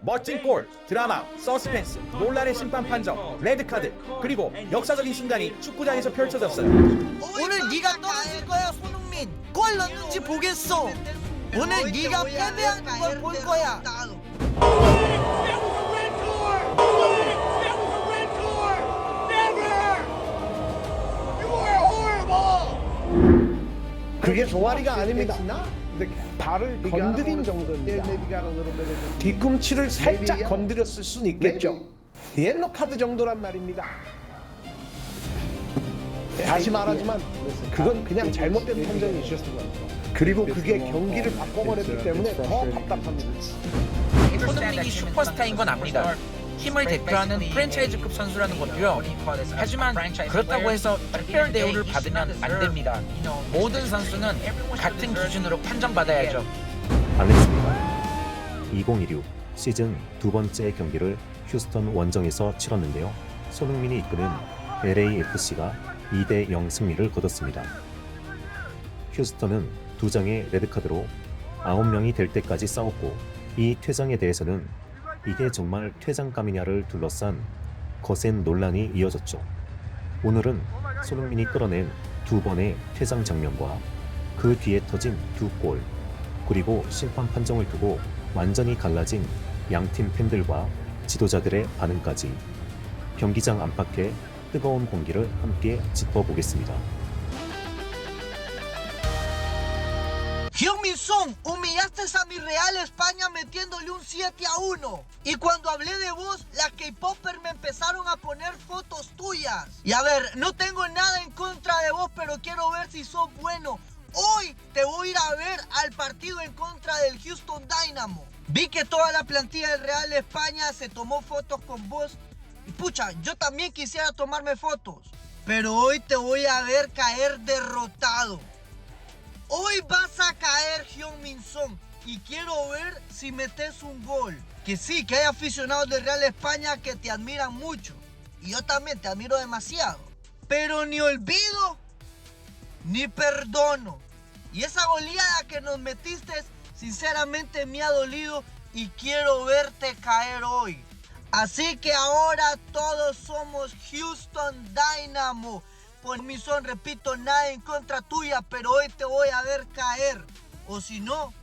멋진 골, 드라마, 서스펜스, 논란의 심판 판정, 레드카드, 그리고 역사적인 순간이 축구장에서 펼쳐졌어요. 오늘 네가 떨어질 거야, 손흥민. 골 넣는지 보겠어. 오늘 네가 패배하는 걸 볼 거야. 그게 종아리가 아닙니다. 발을 건드린 정도입니다. 뒤꿈치를 살짝 건드렸을 수는 있겠죠. 옐로 카드 정도란 말입니다. 다시 말하지만 그건 그냥 잘못된 판정이죠. 그리고 그게 경기를 바꿔버렸기 때문에 더 답답합니다. 손흥민이 슈퍼스타인 건 압니다. 팀을 대표하는 프랜차이즈급 선수라는 거고요. 하지만 그렇다고 해서 특별 대우를 받으면 안 됩니다. 모든 선수는 같은 기준으로 판정받아야죠. 알렉스입니다. 2016 시즌 두 번째 경기를 휴스턴 원정에서 치렀는데요. 손흥민이 이끄는 LAFC가 2대0 승리를 거뒀습니다. 휴스턴은 2장의 레드카드로 9명이 될 때까지 싸웠고, 이 퇴장에 대해서는 이게 정말 퇴장감이냐를 둘러싼 거센 논란이 이어졌죠. 오늘은 손흥민이 끌어낸 2번의 퇴장 장면과 그 뒤에 터진 2골, 그리고 심판 판정을 두고 완전히 갈라진 양팀 팬들과 지도자들의 반응까지 경기장 안팎의 뜨거운 공기를 함께 짚어보겠습니다. Hyun-Min-Son, humillaste a mi Real España metiéndole un 7-1. Y cuando hablé de vos, las K-Popers me empezaron a poner fotos tuyas. Y a ver, no tengo nada en contra de vos, pero quiero ver si sos bueno. Hoy te voy a ir a ver al partido en contra del Houston Dynamo. Vi que toda la plantilla del Real España se tomó fotos con vos. Y pucha, yo también quisiera tomarme fotos. Pero hoy te voy a ver caer derrotado. Hoy vas a caer, Hyun-Min-Son, y quiero ver si metes un gol. Que sí, que hay aficionados del Real España que te admiran mucho. Y yo también te admiro demasiado. Pero ni olvido, ni perdono. Y esa goleada que nos metiste, sinceramente me ha dolido y quiero verte caer hoy. Así que ahora todos somos Houston Dynamo. Por mi son, repito, nada en contra tuya, pero hoy te voy a ver caer. O si no,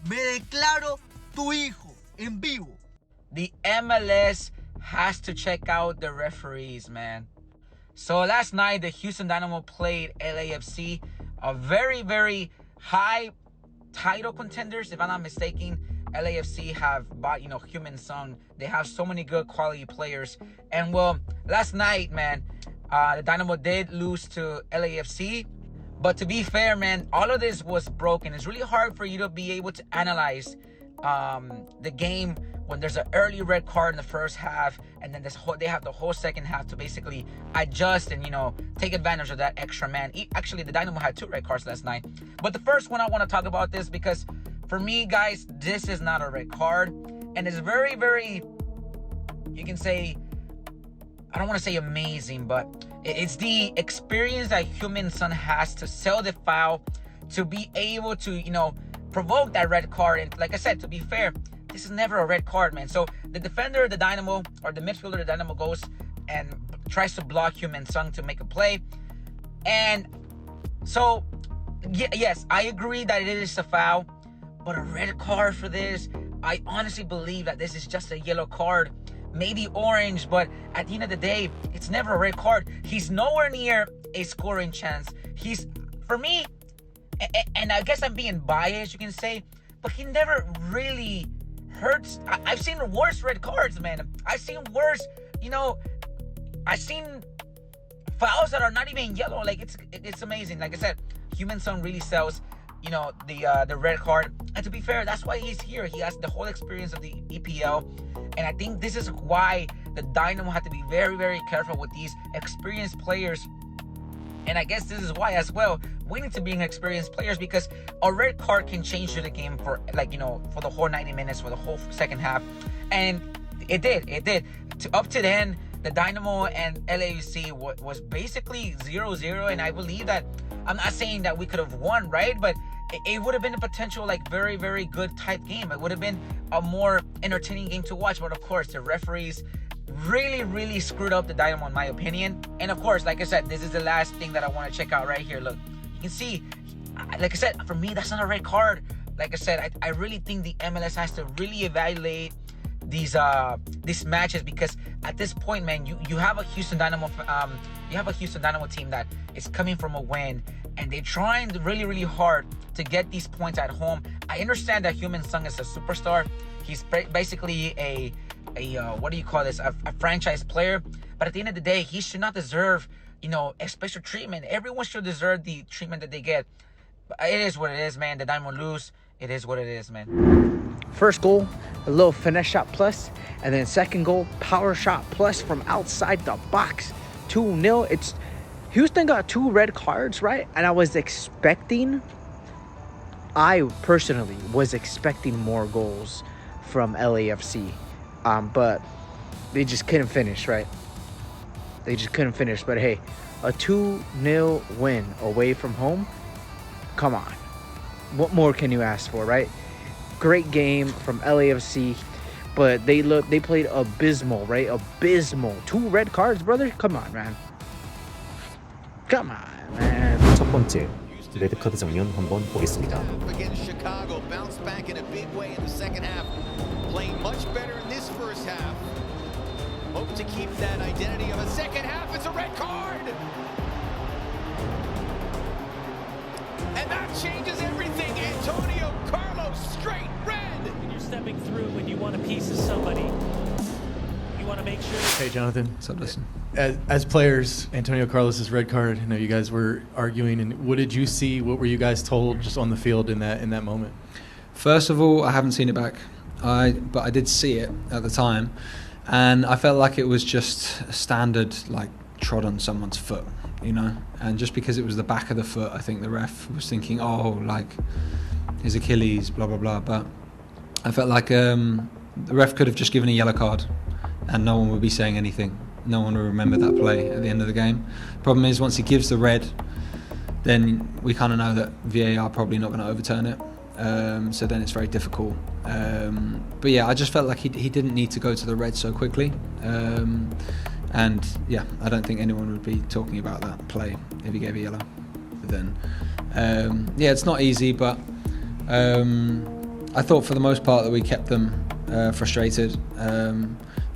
me declaro tu hijo en vivo. The MLS has to check out the referees, man. So last night, the Houston Dynamo played LAFC, a very, very high title contenders, if I'm not mistaken. LAFC have bought, Hyun-Min-Son. They have so many good quality players. And well, last night, man, the Dynamo did lose to LAFC. But to be fair, man, all of this was broken. It's really hard for you to be able to analyze the game when there's an early red card in the first half, and then they have the whole second half to basically adjust and, take advantage of that extra man. Actually, the Dynamo had 2 red cards last night. But the first one I want to talk about this because for me, guys, this is not a red card. And it's very, very, you can say, I don't want to say amazing, but it's the experience that Hyun-Min-Son has to sell the foul, to be able to, provoke that red card. And like I said, to be fair, this is never a red card, man. So the defender of the Dynamo, or the midfielder of the Dynamo, goes and tries to block Hyun-Min-Son to make a play. And so, yes, I agree that it is a foul, but a red card for this, I honestly believe that this is just a yellow card. Maybe orange, but at the end of the day, it's never a red card. He's nowhere near a scoring chance. He's, for me, and I guess I'm being biased, you can say, but he never really hurts. I've seen worse red cards, man. I've seen worse, I've seen fouls that are not even yellow. Like, it's amazing. Like I said, Hyun-Min-Son really sells, the red card. And to be fair, that's why he's here. He has the whole experience of the EPL. And I think this is why the Dynamo had to be very, very careful with these experienced players. And I guess this is why as well, we need to be experienced players, because a red card can change the game for for the whole 90 minutes, for the whole second half. And it did. Up to then, the Dynamo and LAFC was basically 0-0. And I believe that, I'm not saying that we could have won, right? But it would have been a potential like very, very good type game. It would have been a more entertaining game to watch. But of course, the referees really screwed up the Dynamo in my opinion. And of course, like I said, this is the last thing that I want to check out right here. Look, you can see, like I said, for me, that's not a red card. Like I said, I really think the MLS has to really evaluate these matches, because at this point, man, you have a Houston Dynamo team that is coming from a win, and they're trying really hard to get these points at home. I understand that Heung-min Son is a superstar. He's basically a what do you call this? A franchise player. But at the end of the day, he should not deserve, a special treatment. Everyone should deserve the treatment that they get. But it is what it is, man. The Dynamo lose. It is what it is, man. First goal, a little finesse shot plus, and then second goal, power shot plus from outside the box. 2-0. It's Houston got 2 red cards, right? And I personally was expecting more goals from LAFC. But they just couldn't finish, right? They just couldn't finish. But hey, a 2-0 win away from home, come on. What more can you ask for, right? Great game from LAFC, but they played abysmal, right? Abysmal. 2 red cards, brother. Come on, man. Come on, man. 첫 번째, 레드카드 장면 한번 보겠습니다. Against Chicago, bounced back in a big way in the second half, playing much better in this first half. Hope to keep that identity of a second half. It's a red card, and that changes everything. Antonio Carlos, straight red. When you're stepping through, when you want a piece of somebody, you want to make sure. Hey, Jonathan. What's up, listen? As players, Antonio Carlos's red card, I know you guys were arguing, and what did you see? What were you guys told just on the field in that moment? First of all, I haven't seen it back, but I did see it at the time, and I felt like it was just a standard, like, trod on someone's foot, and just because it was the back of the foot, I think the ref was thinking, oh, like, his Achilles, blah, blah, blah, but I felt like the ref could have just given a yellow card, and no one would be saying anything. No one will remember that play at the end of the game. Problem is, once he gives the red, then we kind of know that VAR probably not going to overturn it. So then it's very difficult. But yeah, I just felt like he didn't need to go to the red so quickly. And yeah, I don't think anyone would be talking about that play if he gave a yellow. Then yeah, it's not easy, but I thought for the most part that we kept them frustrated.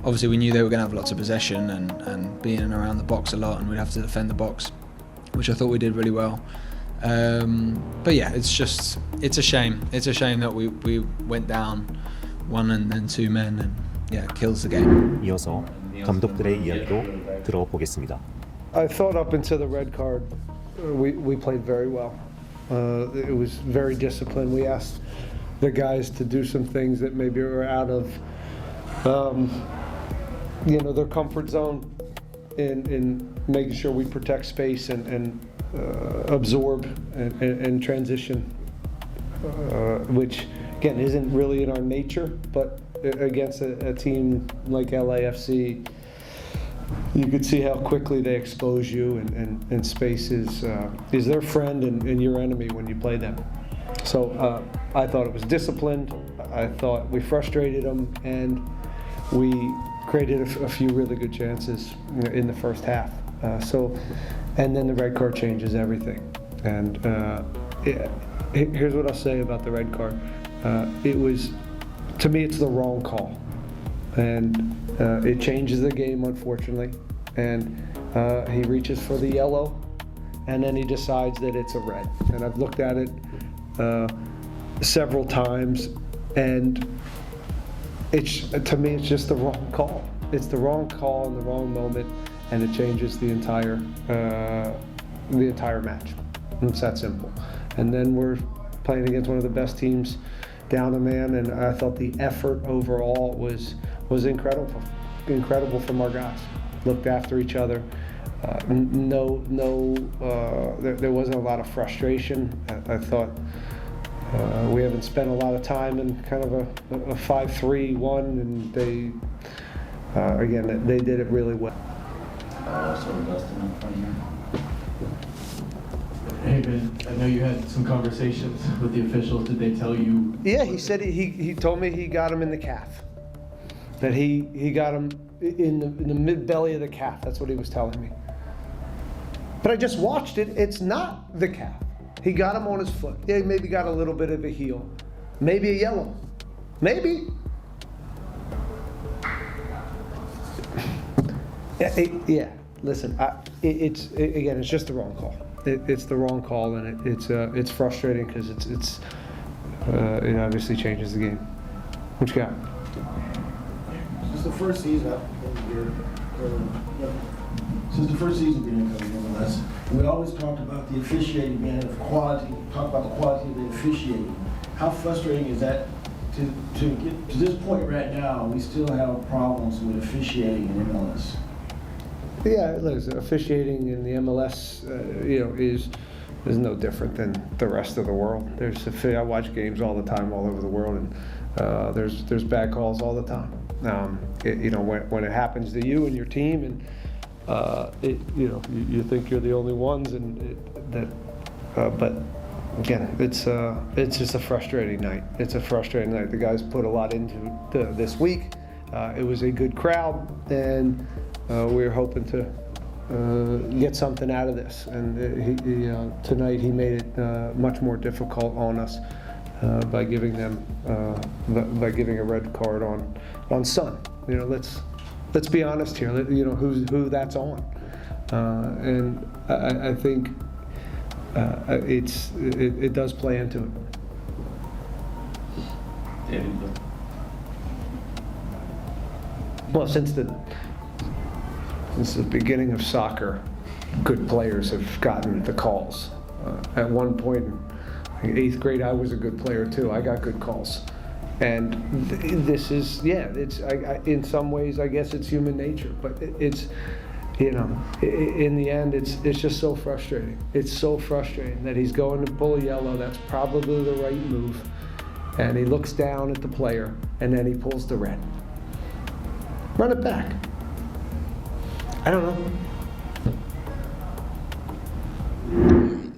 Obviously, we knew they were going to have lots of possession and be in and around the box a lot, and we'd have to defend the box, which I thought we did really well. But yeah, it's a shame. It's a shame that we went down 1 and then 2 men, and yeah, it kills the game. 이어서 감독들의 이야기도 들어보겠습니다. I thought up until the red card, we played very well. It was very disciplined. We asked the guys to do some things that maybe were out of their comfort zone in making sure we protect space and absorb and transition, which again isn't really in our nature, but against a team like LAFC, you could see how quickly they expose you, and space is their friend and your enemy when you play them. So I thought it was disciplined. I thought we frustrated them, and we created a few really good chances in the first half. And then the red card changes everything. And here's what I'll say about the red card. It was, to me, it's the wrong call, and it changes the game, unfortunately. And he reaches for the yellow, and then he decides that it's a red. And I've looked at it several times, and to me, it's just the wrong call. It's the wrong call in the wrong moment, and it changes the entire match. It's that simple. And then we're playing against one of the best teams down a man, and I thought the effort overall was incredible from our guys. Looked after each other. There wasn't a lot of frustration. I thought we haven't spent a lot of time in kind of a 5-3-1, and they did it really well. Hey Ben, I know you had some conversations with the officials. Did they tell you? Yeah, he said he told me he got him in the calf. That he got him in the mid belly of the calf. That's what he was telling me. But I just watched it. It's not the calf. He got him on his foot. Yeah, he maybe got a little bit of a heel, maybe a yellow, maybe. Yeah. Listen, it's just the wrong call. It's the wrong call, and it's frustrating because it obviously changes the game. What you got? Since the first season being in MLS, we always talked about the officiating being of quality. Talk about the quality of the officiating. How frustrating is that to get to this point right now? We still have problems with officiating in MLS. Yeah, listen, officiating in the MLS, is no different than the rest of the world. I watch games all the time, all over the world, and there's bad calls all the time. When it happens to you and your team, and you think you're the only ones, but again, it's just a frustrating night. It's a frustrating night. The guys put a lot into this week. It was a good crowd, and we were hoping to get something out of this, and tonight he made it much more difficult on us by giving a red card on Son. Let's be honest here. Who that's on, and I think it does play into it. Well, since the beginning of soccer, good players have gotten the calls. At one point in 8th grade, I was a good player too. I got good calls. And this is, in some ways, I guess it's human nature, but it's, in the end, it's just so frustrating. It's so frustrating that he's going to pull a yellow. That's probably the right move. And he looks down at the player, and then he pulls the red. Run it back. I don't know.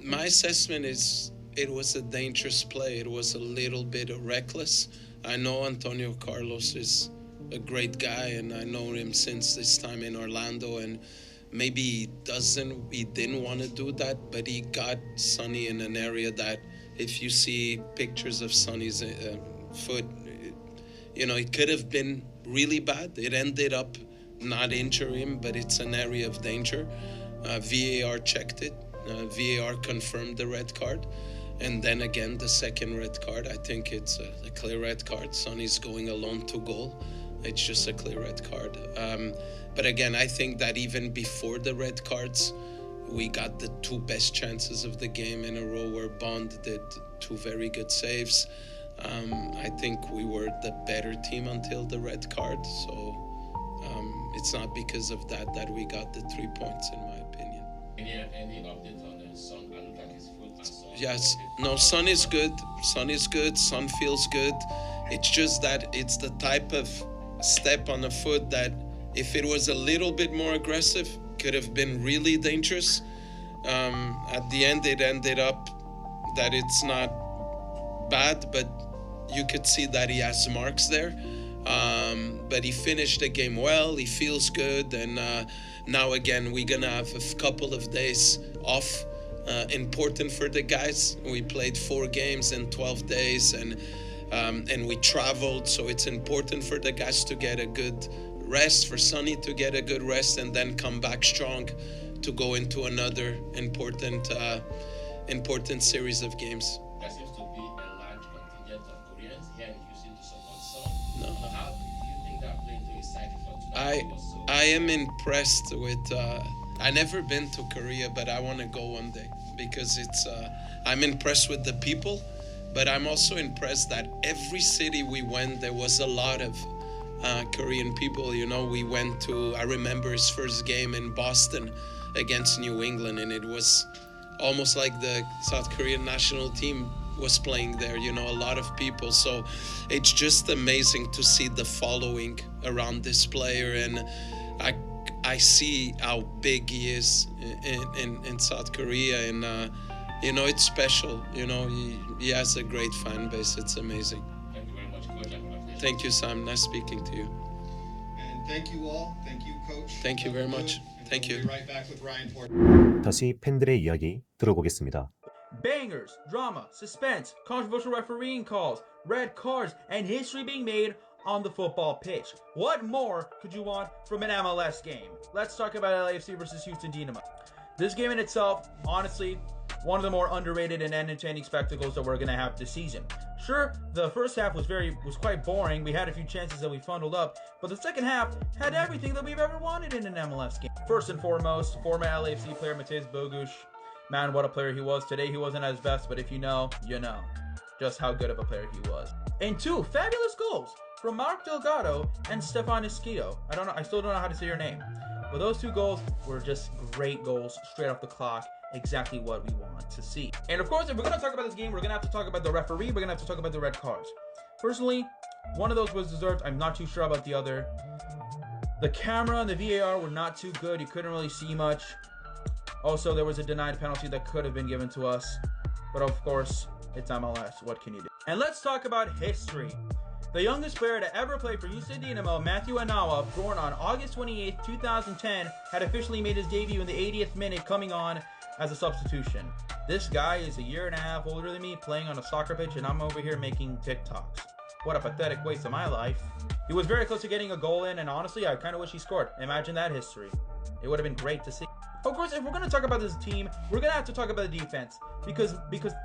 My assessment is it was a dangerous play. It was a little bit reckless. I know Antonio Carlos is a great guy, and I know him since this time in Orlando, and maybe he didn't want to do that, but he got Sonny in an area that if you see pictures of Sonny's foot, it could have been really bad. It ended up not injure him, but it's an area of danger. VAR checked it. VAR confirmed the red card. And then again, the second red card, I think it's a clear red card. Sonny's going alone to goal. It's just a clear red card. But again, I think that even before the red cards, we got the two best chances of the game in a row where Bond did two very good saves. I think we were the better team until the red card. So it's not because of that we got the 3 points, in my opinion. Any update on Son? I look like his foot. Yes, no, Son is good. Son is good. Son feels good. It's just that it's the type of step on the foot that if it was a little bit more aggressive, could have been really dangerous. At the end, it ended up that it's not bad, but you could see that he has marks there. But he finished the game well. He feels good, and now again we're gonna have a couple of days off. Important for the guys. We played 4 games in 12 days, and we traveled, so it's important for the guys to get a good rest, for Sonny to get a good rest, and then come back strong to go into another important series of games. There seems to be a large contingent of Koreans here in Houston to support Son. No. How do you think they're playing to his side for tonight? I am impressed with. I never been to Korea, but I want to go one day because I'm impressed with the people, but I'm also impressed that every city we went, there was a lot of Korean people. We went to, I remember his first game in Boston against New England, and it was almost like the South Korean national team was playing there, a lot of people. So it's just amazing to see the following around this player, and I see how big he is in South Korea, and you know, it's special. You know, he has a great fan base. It's amazing. Thank you very much, Coach. Thank you, Sam. Nice speaking to you. And thank you all. Thank you, Coach. Thank you very much. Thank you. We'll be right back with Ryan Ford. 다시 팬들의 이야기 들어보겠습니다. Bangers, drama, suspense, controversial refereeing calls, red cards, and history being made on the football pitch. What more could you want from an MLS game? Let's talk about LAFC versus Houston Dynamo. This game in itself, honestly, one of the more underrated and entertaining spectacles that we're going to have this season. Sure, the first half was quite boring. We had a few chances that we funneled up, but the second half had everything that we've ever wanted in an MLS game. First and foremost, former LAFC player Mateusz Bogusz. Man, what a player he was. Today he wasn't at his best, but if you know, you know just how good of a player he was. And two fabulous goals from Mark Delgado and Stefan Esquito. I still don't know how to say your name. But those two goals were just great goals, straight off the clock, exactly what we want to see. And of course, if we're going to talk about this game, we're going to have to talk about the referee, we're going to have to talk about the red cards. Personally, one of those was deserved. I'm not too sure about the other. The camera and the VAR were not too good. You couldn't really see much. Also, there was a denied penalty that could have been given to us. But of course, it's MLS. What can you do? And let's talk about history. The youngest player to ever play for Houston Dynamo, Matthew Anawa, born on August 28, 2010, had officially made his debut in the 80th minute, coming on as a substitution. This guy is a year and a half older than me, playing on a soccer pitch, and I'm over here making TikToks. What a pathetic waste of my life. He was very close to getting a goal in, and honestly, I kind of wish he scored. Imagine that history. It would have been great to see. Of course, if we're going to talk about this team, we're going to have to talk about the defense because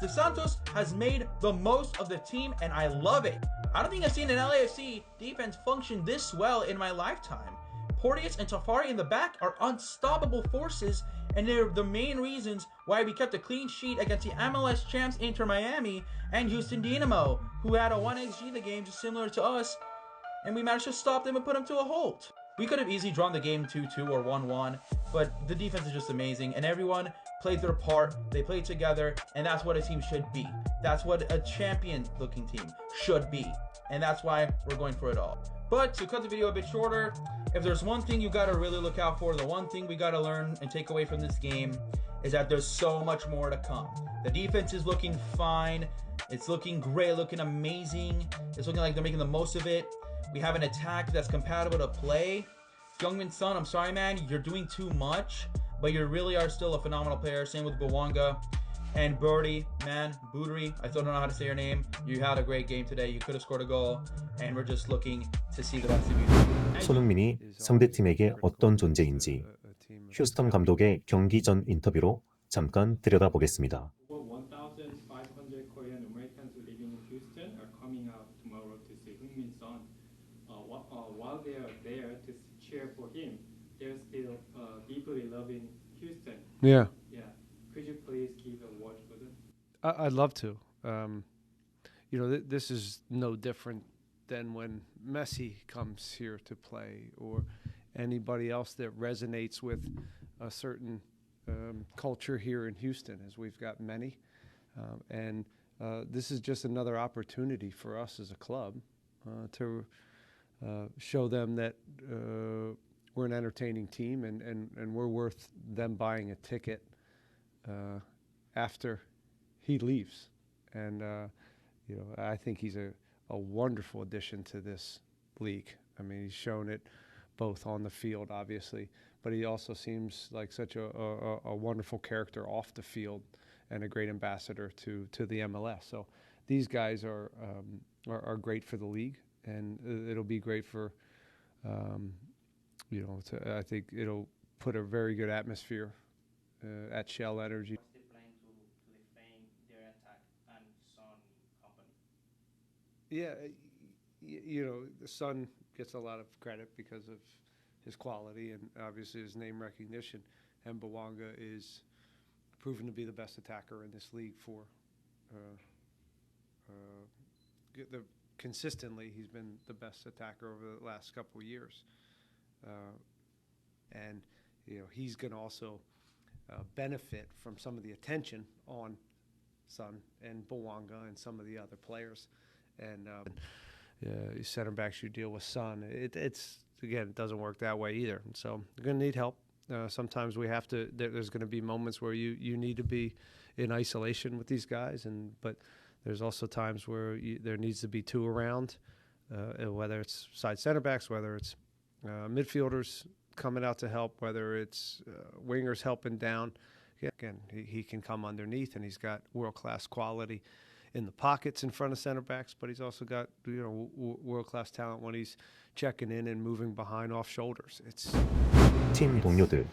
De Santos has made the most of the team, and I love it. I don't think I've seen an LAFC defense function this well in my lifetime. Porteous and Tafari in the back are unstoppable forces, and they're the main reasons why we kept a clean sheet against the MLS champs Inter Miami and Houston Dynamo, who had a 1xG the game just similar to us, and we managed to stop them and put them to a halt. We could have easily drawn the game 2-2 or 1-1, but the defense is just amazing, and everyone played their part, they played together, and that's what a team should be. That's what a champion-looking team should be, and that's why we're going for it all. But to cut the video a bit shorter, if there's one thing you gotta really look out for, the one thing we gotta learn and take away from this game is that there's so much more to come. The defense is looking fine, it's looking great, looking amazing, it's looking like they're making the most of it. We have an attack that's compatible to play. Youngmin Son, I'm sorry, man, you're doing too much, but you really are still a phenomenal player. Same with Bwanga and Birdie, man, Boudry. I still don't know how to say your name. You had a great game today. You could have scored a goal, and we're just looking to see the best of you. 손흥민이 상대팀에게 어떤 존재인지 휴스턴 감독의 경기 전 인터뷰로 잠깐 들여다보겠습니다. While they are there to cheer for him, they're still deeply loving Houston. Yeah. Yeah. Could you please give a word for them? I'd love to. You know, this is no different than when Messi comes here to play, or anybody else that resonates with a certain culture here in Houston, as we've got many. And this is just another opportunity for us as a club to show them that we're an entertaining team, and we're worth them buying a ticket after he leaves. And you know, I think he's a wonderful addition to this league. I mean, he's shown it both on the field, obviously, but he also seems like such a wonderful character off the field and a great ambassador to the MLS. So these guys are great for the league, and it'll be great for, you know, I think it'll put a very good atmosphere at Shell Energy. What's the plan to defend their attack and Son company? Yeah, you know, the Son gets a lot of credit because of his quality and obviously his name recognition, and Bwanga is proven to be the best attacker in this league for consistently. He's been the best attacker over the last couple of years, and you know, he's going to also benefit from some of the attention on Son and Bwanga and some of the other players. And center backs you deal with Son. It's again, it doesn't work that way either. And so you're going to need help. Sometimes we have to. There's going to be moments where you need to be in isolation with these guys, but there's also times where there needs to be two around, whether it's side center backs, whether it's midfielders coming out to help, whether it's wingers helping down. Again, he can come underneath, and he's got world-class quality in the pockets in front of center backs, but he's also got world-class talent when he's checking in and moving behind off shoulders. 팀 동료들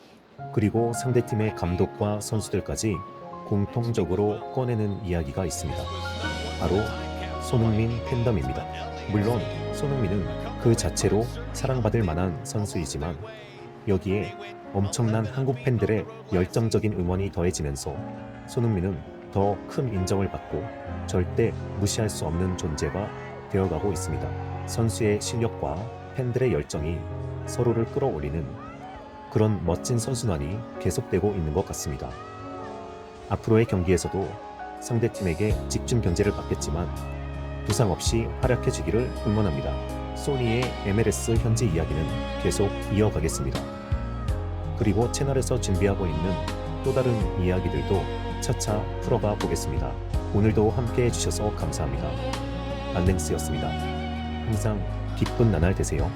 그리고 상대팀의 감독과 선수들까지 공통적으로 꺼내는 이야기가 있습니다. 바로 손흥민 팬덤입니다. 물론 손흥민은 그 자체로 사랑받을 만한 선수이지만 여기에 엄청난 한국 팬들의 열정적인 응원이 더해지면서 손흥민은 더 큰 인정을 받고 절대 무시할 수 없는 존재가 되어가고 있습니다. 선수의 실력과 팬들의 열정이 서로를 끌어올리는 그런 멋진 선순환이 계속되고 있는 것 같습니다. 앞으로의 경기에서도 상대팀에게 집중 견제를 받겠지만 부상 없이 활약해주기를 응원합니다. 소니의 MLS 현지 이야기는 계속 이어가겠습니다. 그리고 채널에서 준비하고 있는 또 다른 이야기들도 차차 풀어가 보겠습니다. 오늘도 함께 해주셔서 감사합니다. 안랭스였습니다. 항상 기쁜 나날 되세요.